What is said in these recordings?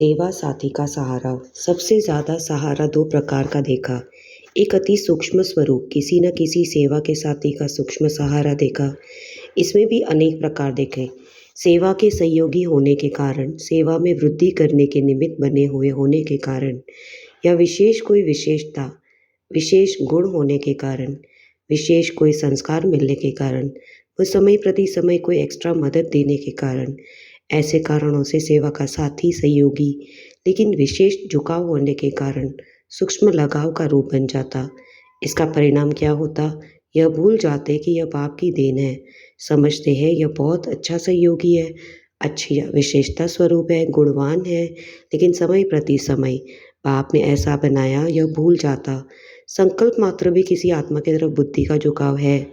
सेवा साथी का सहारा। सबसे ज़्यादा सहारा दो प्रकार का देखा। एक अति सूक्ष्म स्वरूप, किसी न किसी सेवा के साथी का सूक्ष्म सहारा देखा। इसमें भी अनेक प्रकार देखे। सेवा के सहयोगी होने के कारण, सेवा में वृद्धि करने के निमित्त बने हुए होने के कारण, या विशेष कोई विशेषता, विशेष गुण होने के कारण, विशेष कोई संस्कार मिलने के कारण, वह समय प्रति समय कोई एक्स्ट्रा मदद देने के कारण, ऐसे कारणों से सेवा का साथी सहयोगी, लेकिन विशेष झुकाव होने के कारण सूक्ष्म लगाव का रूप बन जाता। इसका परिणाम क्या होता? यह भूल जाते कि यह बाप की देन है। समझते हैं यह बहुत अच्छा सहयोगी है, अच्छी विशेषता स्वरूप है, गुणवान है, लेकिन समय प्रति समय बाप ने ऐसा बनाया, यह भूल जाता। संकल्प मात्र भी किसी आत्मा की तरफ बुद्धि का झुकाव है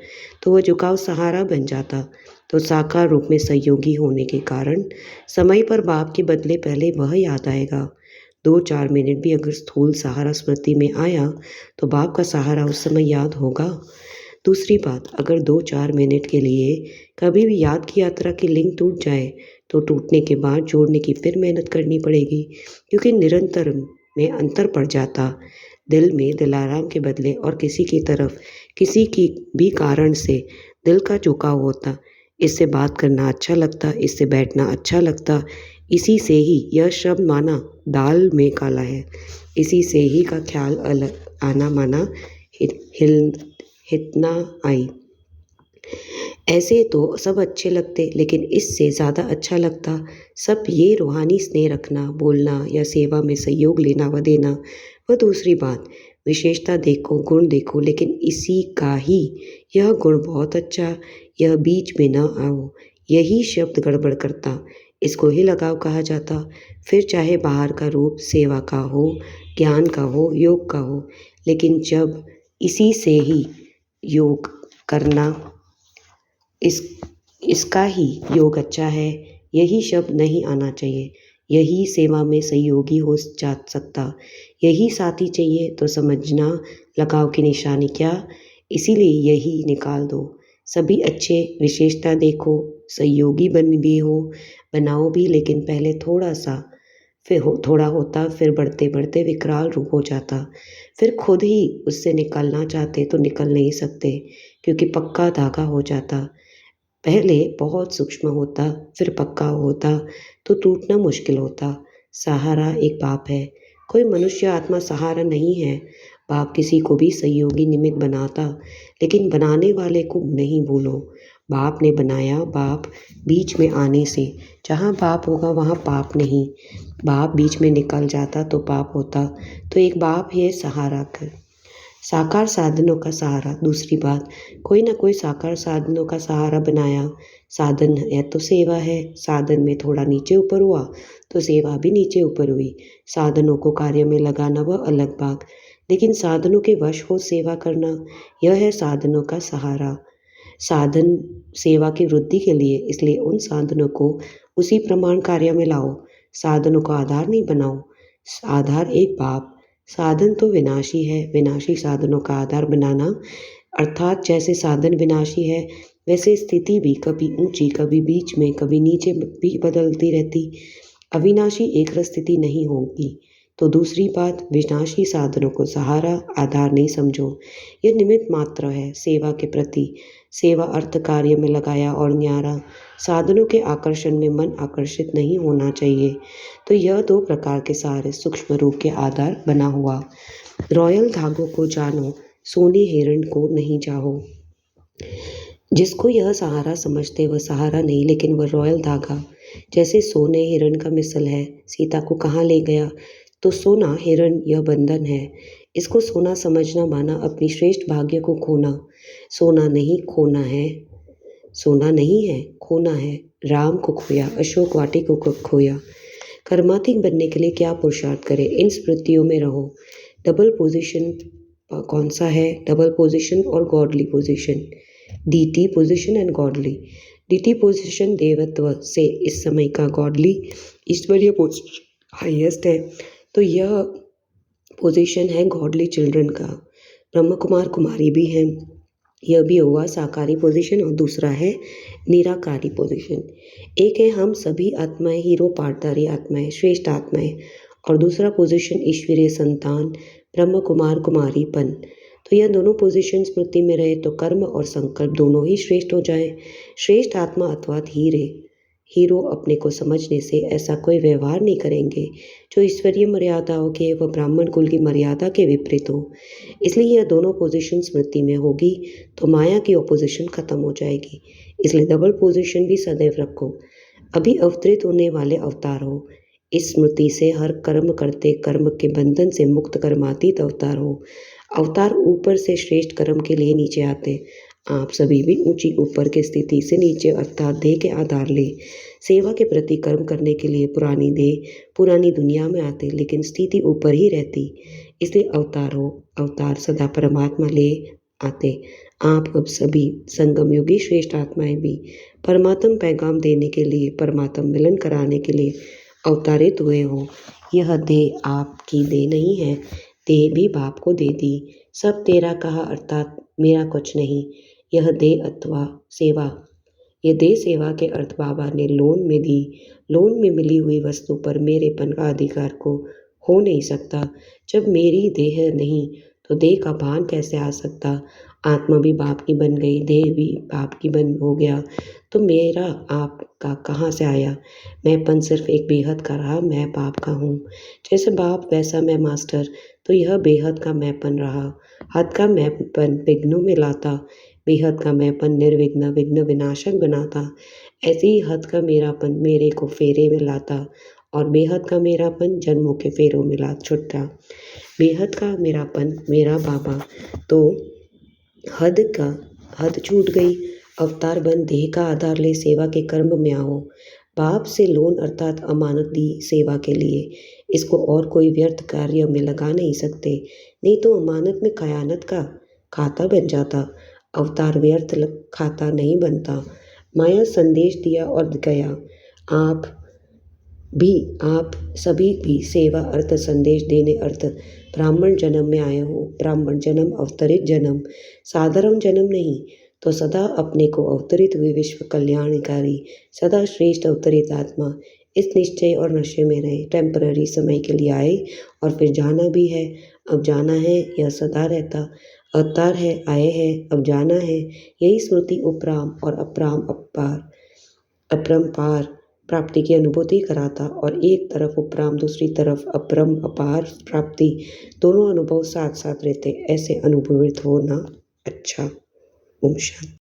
तो वह झुकाव सहारा बन जाता। तो साकार रूप में सहयोगी होने के कारण समय पर बाप के बदले पहले वह याद आएगा। 2-4 मिनट भी अगर स्थूल सहारा स्मृति में आया तो बाप का सहारा उस समय याद होगा। दूसरी बात, अगर 2-4 मिनट के लिए कभी भी याद की यात्रा की लिंक टूट जाए तो टूटने के बाद जोड़ने की फिर मेहनत करनी पड़ेगी, क्योंकि निरंतर में अंतर पड़ जाता। दिल में दिलाराम के बदले और किसी की तरफ किसी की भी कारण से दिल का झुकाव होता। इससे बात करना अच्छा लगता, इससे बैठना अच्छा लगता। इसी से ही यह शब्द माना दाल में काला है। इसी से ही का ख्याल अलग आना माना हितना आई। ऐसे तो सब अच्छे लगते, लेकिन इससे ज़्यादा अच्छा लगता सब ये रूहानी स्नेह रखना, बोलना या सेवा में सहयोग लेना व देना। वह दूसरी बात, विशेषता देखो, गुण देखो, लेकिन इसी का ही यह गुण बहुत अच्छा, यह बीच में न आओ, यही शब्द गड़बड़ करता। इसको ही लगाव कहा जाता। फिर चाहे बाहर का रूप सेवा का हो, ज्ञान का हो, योग का हो, लेकिन जब इसी से ही योग करना, इसका ही योग अच्छा है, यही शब्द नहीं आना चाहिए। यही सेवा में सहयोगी हो जा सकता, यही साथी चाहिए तो समझना लगाव की निशानी क्या, इसीलिए यही निकाल दो। सभी अच्छे विशेषता देखो, सहयोगी बन भी हो, बनाओ भी, लेकिन पहले थोड़ा सा, फिर थोड़ा होता, फिर बढ़ते बढ़ते विकराल रूप हो जाता। फिर खुद ही उससे निकलना चाहते तो निकल नहीं सकते, क्योंकि पक्का धागा हो जाता। पहले बहुत सूक्ष्म होता, फिर पक्का होता तो टूटना मुश्किल होता। सहारा एक बाप है, कोई मनुष्य आत्मा सहारा नहीं है। बाप किसी को भी सहयोगी निमित्त बनाता, लेकिन बनाने वाले को नहीं भूलो। बाप ने बनाया, बाप बीच में आने से जहाँ बाप होगा वहाँ पाप नहीं। बाप बीच में निकल जाता तो पाप होता। तो एक बाप है सहारा कर, साकार साधनों का सहारा। दूसरी बात, कोई ना कोई साकार साधनों का सहारा बनाया। साधन है तो सेवा है, साधन में थोड़ा नीचे ऊपर हुआ तो सेवा भी नीचे ऊपर हुई। साधनों को कार्य में लगाना वह अलग बात, लेकिन साधनों के वश हो सेवा करना, यह है साधनों का सहारा। साधन सेवा की वृद्धि के लिए, इसलिए उन साधनों को उसी प्रमाण कार्य में लाओ। साधनों को आधार नहीं बनाओ। आधार एक बाप, साधन तो विनाशी है, विनाशी साधनों का आधार बनाना, अर्थात जैसे साधन विनाशी है वैसे स्थिति भी कभी ऊंची, कभी बीच में, कभी नीचे भी बदलती रहती। अविनाशी एक स्थिति नहीं होगी। तो दूसरी बात, विनाशी साधनों को सहारा आधार नहीं समझो, यह निमित्त मात्र है सेवा के प्रति। सेवा अर्थ कार्य में लगाया और न्यारा, साधनों के आकर्षण में मन आकर्षित नहीं होना चाहिए। तो यह दो प्रकार के सहारे सूक्ष्म रूप के आधार बना हुआ। रॉयल धागों को जानो, सोने हिरण को नहीं चाहो। जिसको यह सहारा समझते वह सहारा नहीं, लेकिन वह रॉयल धागा, जैसे सोने हिरण का मिसल है। सीता को कहाँ ले गया? तो सोना हिरण यह बंधन है। इसको सोना समझना माना अपनी श्रेष्ठ भाग्य को खोना। सोना नहीं खोना है, सोना नहीं है, खोना है। राम को खोया, अशोक वाटिका को खोया। कर्मातीत बनने के लिए क्या पुरुषार्थ करें? इन स्मृतियों में रहो। डबल पोजीशन कौन सा है? डबल पोजीशन और godly position, deity position and godly. Deity position देवत्व से इस समय का, गॉडली ईश्वरीय पोजीशन हाईएस्ट है। तो यह पोजीशन है गॉडली चिल्ड्रन का। ब्रह्म कुमार कुमारी भी हैं, यह भी हुआ साकारी पोजीशन, और दूसरा है निराकारी पोजीशन। एक है हम सभी आत्माएं हीरो पाठधारी आत्माएं श्रेष्ठ आत्माएं, और दूसरा पोजीशन ईश्वरीय संतान ब्रह्म कुमार कुमारीपन। तो यह दोनों पोजीशन स्मृति में रहे तो कर्म और संकल्प दोनों ही श्रेष्ठ हो जाए। श्रेष्ठ आत्मा अथवा हीरो अपने को समझने से ऐसा कोई व्यवहार नहीं करेंगे जो ईश्वरीय मर्यादाओं के व ब्राह्मण कुल की मर्यादा के विपरीत हो। इसलिए यह दोनों पोजीशन स्मृति में होगी तो माया की ऑपोजिशन खत्म हो जाएगी। इसलिए डबल पोजीशन भी सदैव रखो। अभी अवतरित होने वाले अवतार हो। इस स्मृति से हर कर्म करते कर्म के बंधन से मुक्त कर्मातीत अवतार हो। अवतार ऊपर से श्रेष्ठ कर्म के लिए नीचे आते। आप सभी भी ऊंची ऊपर की स्थिति से नीचे अर्थात देह के आधार ले सेवा के प्रति कर्म करने के लिए पुरानी देह पुरानी दुनिया में आते, लेकिन स्थिति ऊपर ही रहती। इसलिए अवतार हो। अवतार सदा परमात्मा ले आते। आप अब सभी संगम योगी श्रेष्ठ आत्माएं भी परमात्म पैगाम देने के लिए परमात्म मिलन कराने के लिए अवतारित हुए हो। यह देह आपकी देह नहीं है, देह भी बाप को दे दी। सब तेरा कहा अर्थात मेरा कुछ नहीं। यह देह अथवा सेवा, यह देह सेवा के अर्थ बाबा ने लोन में दी। लोन में मिली हुई वस्तु पर मेरेपन का अधिकार को हो नहीं सकता। जब मेरी देह नहीं तो देह का भान कैसे आ सकता। आत्मा भी बाप की बन गई, देह भी बाप की बन हो गया, तो मेरा आपका कहाँ से आया। मैंपन सिर्फ एक बेहद का रहा, मैं बाप का हूँ। जैसे बाप वैसा मैं मास्टर, तो यह बेहद का मैंपन रहा। हद का मैंपन विघ्नों में लाता, बेहद का मैंपन निर्विघ्न विघ्न विनाशक बनाता। ऐसे ही हद का मेरापन मेरे को फेरे में लाता, और बेहद का मेरापन जन्मों के फेरों में ला छुटता। बेहद का मेरापन मेरा बाबा, तो हद छूट गई। अवतार बन देह का आधार ले सेवा के कर्म में आओ। बाप से लोन अर्थात अमानत दी सेवा के लिए, इसको और कोई व्यर्थ कार्य में लगा नहीं सकते, नहीं तो अमानत में खयानत का खाता बन जाता। अवतार व्यर्थ खाता नहीं बनता। माया संदेश दिया और गया। आप सभी भी सेवा अर्थ संदेश देने अर्थ ब्राह्मण जन्म में आए हो। ब्राह्मण जन्म अवतरित जन्म, साधारण जन्म नहीं। तो सदा अपने को अवतरित हुए विश्व कल्याणकारी सदा श्रेष्ठ अवतरित आत्मा इस निश्चय और नशे में रहे। टेम्पररी समय के लिए आए और फिर जाना भी है। अब जाना है, यह सदा रहता। अवतार है, आए हैं, अब जाना है। यही स्मृति उपराम और अपरंपार प्राप्ति की अनुभूति कराता, और एक तरफ उपराम दूसरी तरफ अपरम अपार प्राप्ति, दोनों अनुभव साथ साथ रहते। ऐसे अनुभवित होना अच्छा। ओम शांति।